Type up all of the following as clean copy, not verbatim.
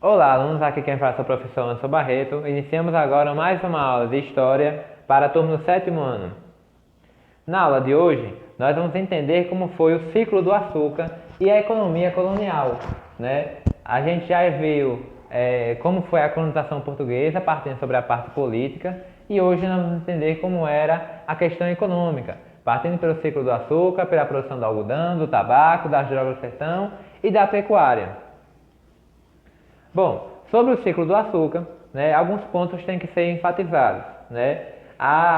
Olá, alunos, aqui quem fala é o professor Anderson Barreto. Iniciamos agora mais uma aula de História para a turma do 7º ano. Na aula de hoje, nós vamos entender como foi o ciclo do açúcar e a economia colonial, né? A gente já viu como foi a colonização portuguesa, partindo sobre a parte política, e hoje nós vamos entender como era a questão econômica, partindo pelo ciclo do açúcar, pela produção do algodão, do tabaco, das drogas do sertão e da pecuária. Bom, sobre o ciclo do açúcar, né, alguns pontos têm que ser enfatizados, né?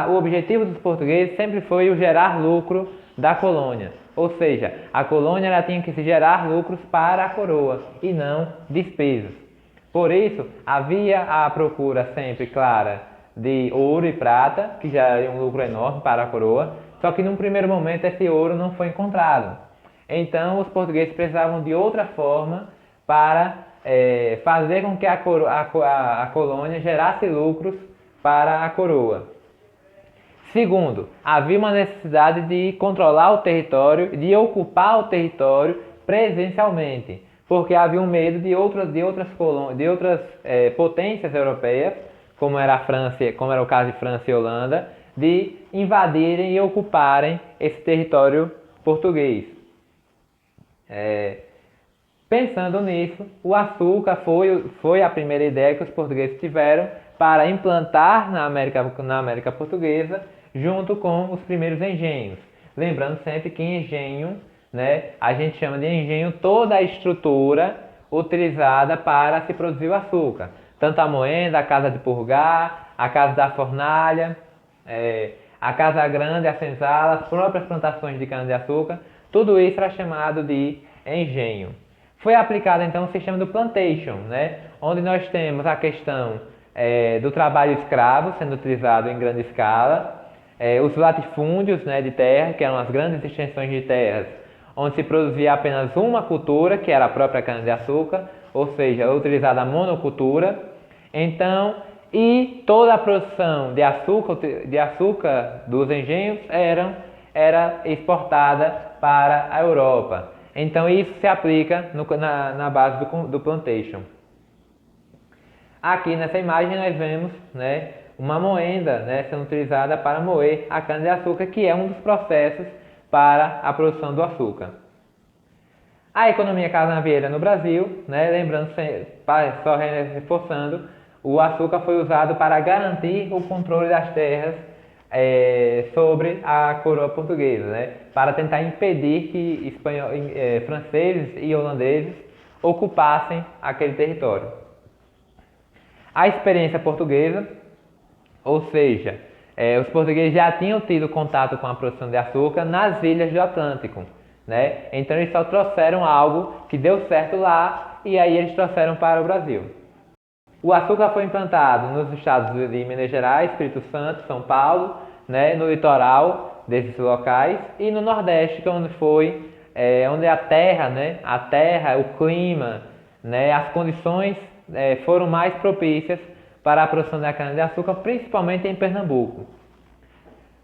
O objetivo dos portugueses sempre foi o gerar lucro da colônia, ou seja, a colônia ela tinha que se gerar lucros para a coroa e não despesas. Por isso, havia a procura sempre clara de ouro e prata, que geraria um lucro enorme para a coroa, só que num primeiro momento esse ouro não foi encontrado. Então, os portugueses precisavam de outra forma para fazer com que a colônia gerasse lucros para a coroa. Segundo, havia uma necessidade de controlar o território, de ocupar o território presencialmente, porque havia um medo de outras potências europeias, como era a França, como era o caso de França e Holanda, de invadirem e ocuparem esse território português. Pensando nisso, o açúcar foi a primeira ideia que os portugueses tiveram para implantar na América Portuguesa, junto com os primeiros engenhos. Lembrando sempre que engenho, né, a gente chama de engenho toda a estrutura utilizada para se produzir o açúcar. Tanto a moenda, a casa de purgar, a casa da fornalha, a casa grande, a senzala, as próprias plantações de cana-de-açúcar, tudo isso era chamado de engenho. Foi aplicado então o sistema do plantation, né? Onde nós temos a questão do trabalho escravo sendo utilizado em grande escala, os latifúndios, né, de terra, que eram as grandes extensões de terras, onde se produzia apenas uma cultura, que era a própria cana-de-açúcar, ou seja, utilizada a monocultura. Então, e toda a produção de açúcar dos engenhos era exportada para a Europa. Então isso se aplica na base do plantation. Aqui nessa imagem nós vemos, né, uma moenda, né, sendo utilizada para moer a cana-de-açúcar, que é um dos processos para a produção do açúcar. A economia canavieira no Brasil, né, lembrando, só reforçando, o açúcar foi usado para garantir o controle das terras sobre a coroa portuguesa, né, para tentar impedir que franceses e holandeses ocupassem aquele território. A experiência portuguesa, ou seja, os portugueses já tinham tido contato com a produção de açúcar nas ilhas do Atlântico, né? Então eles só trouxeram algo que deu certo lá e aí eles trouxeram para o Brasil. O açúcar foi implantado nos estados de Minas Gerais, Espírito Santo, São Paulo, né, no litoral desses locais e no Nordeste, que é onde a terra, o clima, né, as condições foram mais propícias para a produção da cana-de-açúcar, principalmente em Pernambuco.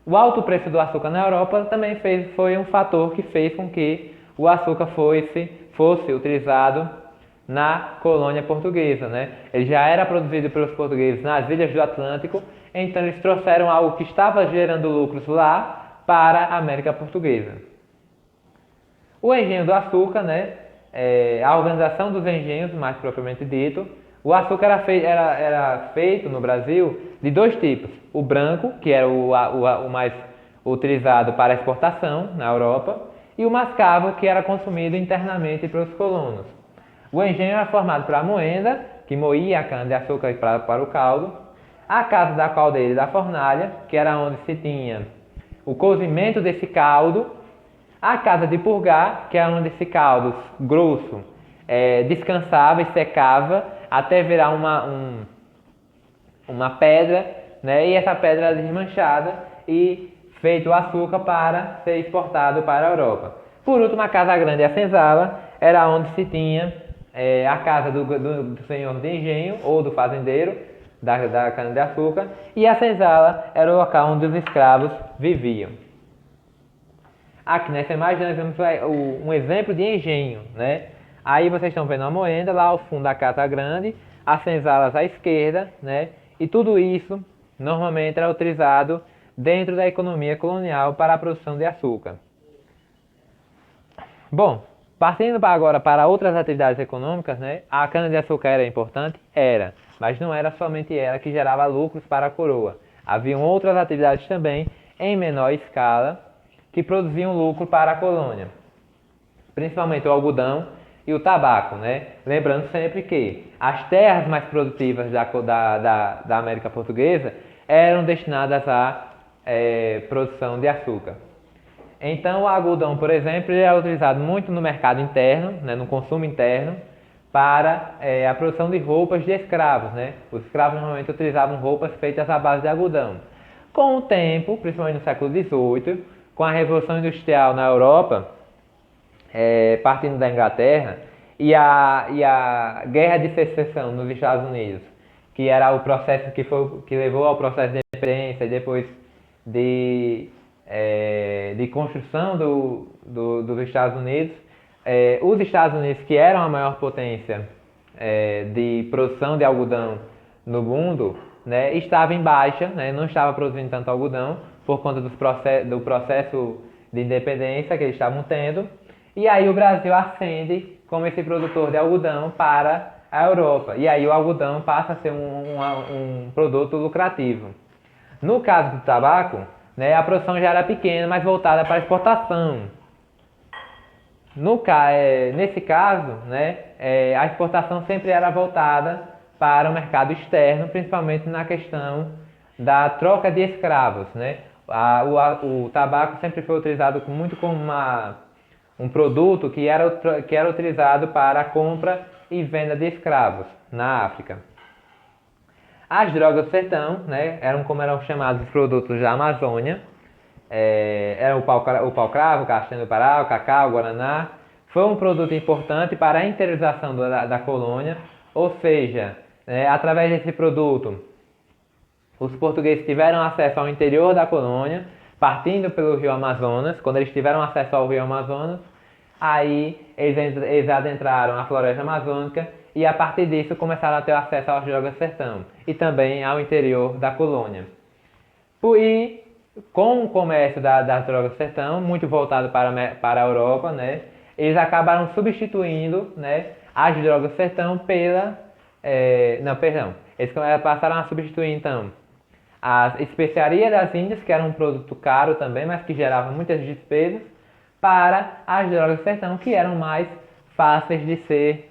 O alto preço do açúcar na Europa também foi um fator que fez com que o açúcar fosse utilizado na colônia portuguesa, né? Ele já era produzido pelos portugueses nas ilhas do Atlântico, então eles trouxeram algo que estava gerando lucros lá para a América Portuguesa. O engenho do açúcar, né? A organização dos engenhos, mais propriamente dito. O açúcar era feito no Brasil de dois tipos. O branco, que era o mais utilizado para exportação na Europa, e o mascavo, que era consumido internamente pelos colonos. O engenho era formado pela moenda, que moía a cana-de-açúcar para o caldo, a casa da caldeira e da fornalha, que era onde se tinha o cozimento desse caldo, a casa de purgar, que era onde esse caldo grosso descansava e secava até virar uma pedra, né? E essa pedra era desmanchada e feito o açúcar para ser exportado para a Europa. Por último, a casa grande e a senzala era onde se tinha a casa do senhor de engenho ou do fazendeiro da cana-de-açúcar, e a senzala era o local onde os escravos viviam. Aqui nessa imagem nós vemos um exemplo de engenho, né? Aí vocês estão vendo a moenda lá ao fundo da Casa Grande, as senzalas à esquerda, né? E tudo isso normalmente era utilizado dentro da economia colonial para a produção de açúcar. Bom, partindo agora para outras atividades econômicas, né? A cana-de-açúcar era importante? Era, mas não era somente ela que gerava lucros para a coroa. Haviam outras atividades também, em menor escala, que produziam lucro para a colônia, principalmente o algodão e o tabaco, né? Lembrando sempre que as terras mais produtivas da América Portuguesa eram destinadas à produção de açúcar. Então o algodão, por exemplo, ele é utilizado muito no mercado interno, né, no consumo interno, para a produção de roupas de escravos, né? Os escravos normalmente utilizavam roupas feitas à base de algodão. Com o tempo, principalmente no século XVIII, com a Revolução Industrial na Europa, partindo da Inglaterra, e a Guerra de Secessão nos Estados Unidos, que era o processo que levou ao processo de independência e depois de construção dos Estados Unidos. Os Estados Unidos, que eram a maior potência de produção de algodão no mundo, né, estava em baixa, né, não estava produzindo tanto algodão por conta do processo de independência que eles estavam tendo. E aí o Brasil ascende como esse produtor de algodão para a Europa. E aí o algodão passa a ser um produto lucrativo. No caso do tabaco, né, a produção já era pequena, mas voltada para a exportação. Nesse caso, né, a exportação sempre era voltada para o mercado externo, principalmente na questão da troca de escravos, né? O tabaco sempre foi utilizado muito como um produto que era utilizado para a compra e venda de escravos na África. As drogas do sertão, né, como eram chamados os produtos da Amazônia, era o pau-cravo, o castanho do Pará, o cacau, o guaraná. Foi um produto importante para a interiorização da colônia, ou seja, através desse produto, os portugueses tiveram acesso ao interior da colônia, partindo pelo rio Amazonas. Quando eles tiveram acesso ao rio Amazonas, aí eles adentraram a floresta amazônica e a partir disso começaram a ter acesso às drogas do sertão e também ao interior da colônia. E com o comércio das drogas do sertão, muito voltado para a Europa, né, eles acabaram substituindo, né, as drogas do sertão eles passaram a substituir então as especiarias das Índias, que era um produto caro também, mas que gerava muitas despesas, para as drogas do sertão, que eram mais fáceis de ser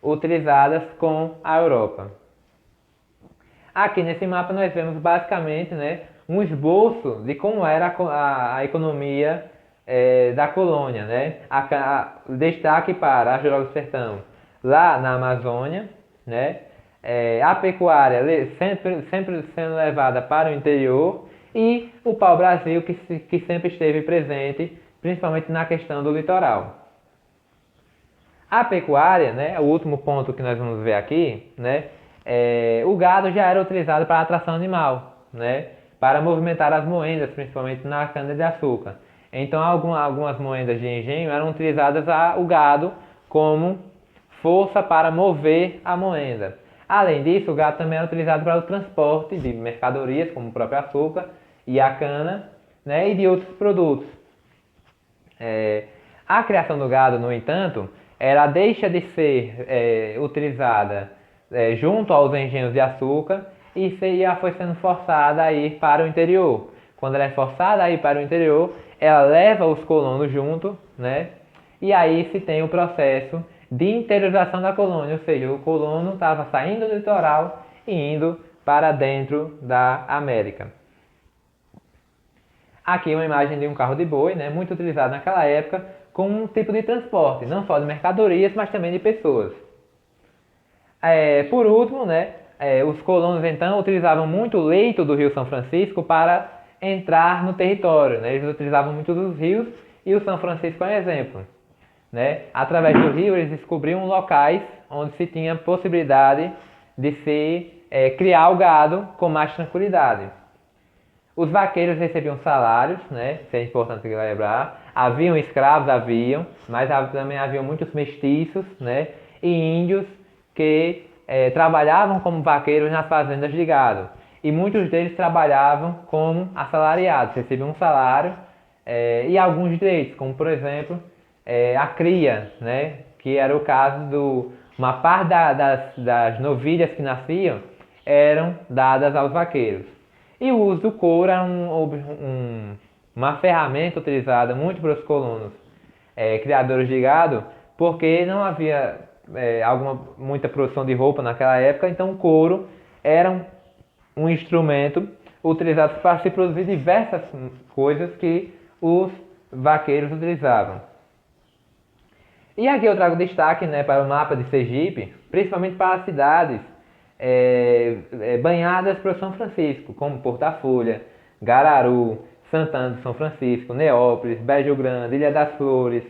utilizadas com a Europa. Aqui nesse mapa nós vemos basicamente, né, um esboço de como era a economia da colônia, né? Destaque para as drogas do sertão lá na Amazônia, né? A pecuária sempre sendo levada para o interior e o pau-brasil que sempre esteve presente, principalmente na questão do litoral. A pecuária, né, o último ponto que nós vamos ver aqui, né, o gado já era utilizado para atração animal, né, para movimentar as moendas, principalmente na cana-de-açúcar. Então algumas moendas de engenho eram utilizadas o gado como força para mover a moenda. Além disso, o gado também era utilizado para o transporte de mercadorias, como o próprio açúcar e a cana, né, e de outros produtos. A criação do gado, no entanto, ela deixa de ser utilizada junto aos engenhos de açúcar e já foi sendo forçada a ir para o interior. Quando ela é forçada a ir para o interior, ela leva os colonos junto, né? E aí se tem o processo de interiorização da colônia, ou seja, o colono estava saindo do litoral e indo para dentro da América. Aqui uma imagem de um carro de boi, né, muito utilizado naquela época como um tipo de transporte, não só de mercadorias, mas também de pessoas. Por último, né, os colonos então utilizavam muito o leito do Rio São Francisco para entrar no território, né? Eles utilizavam muito os rios e o São Francisco é um exemplo, né? Através do rio eles descobriam locais onde se tinha possibilidade de se criar o gado com mais tranquilidade. Os vaqueiros recebiam salários, né? Isso é importante lembrar. Haviam escravos, mas também haviam muitos mestiços, né? E índios que trabalhavam como vaqueiros nas fazendas de gado. E muitos deles trabalhavam como assalariados, recebiam um salário e alguns direitos, como por exemplo a cria, né? Que era o caso uma parte das novilhas que nasciam eram dadas aos vaqueiros. E o uso do couro era uma ferramenta utilizada muito pelos colonos criadores de gado, porque não havia muita produção de roupa naquela época, então o couro era um instrumento utilizado para se produzir diversas coisas que os vaqueiros utilizavam. E aqui eu trago destaque, né, para o mapa de Sergipe, principalmente para as cidades banhadas por São Francisco, como Porto da Folha, Gararu, Santana de São Francisco, Neópolis, Bejo Grande, Ilha das Flores,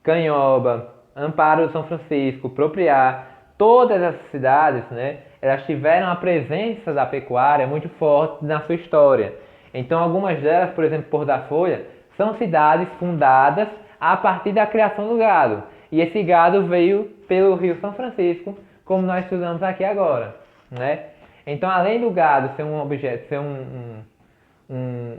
Canhoba, Amparo de São Francisco, Propriá. Todas essas cidades, né, elas tiveram a presença da pecuária muito forte na sua história. Então algumas delas, por exemplo, Porto da Folha, são cidades fundadas a partir da criação do gado. E esse gado veio pelo Rio São Francisco, como nós estudamos aqui agora, né? Então, além do gado ser um objeto, ser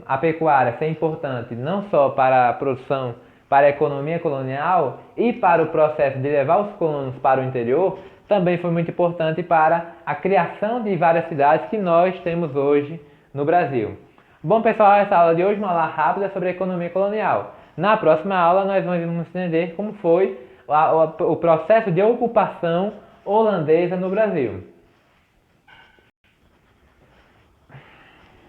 a pecuária ser importante não só para a produção, para a economia colonial e para o processo de levar os colonos para o interior, também foi muito importante para a criação de várias cidades que nós temos hoje no Brasil. Bom, pessoal, essa aula de hoje é uma aula rápida sobre a economia colonial. Na próxima aula, nós vamos entender como foi o processo de ocupação holandesa no Brasil.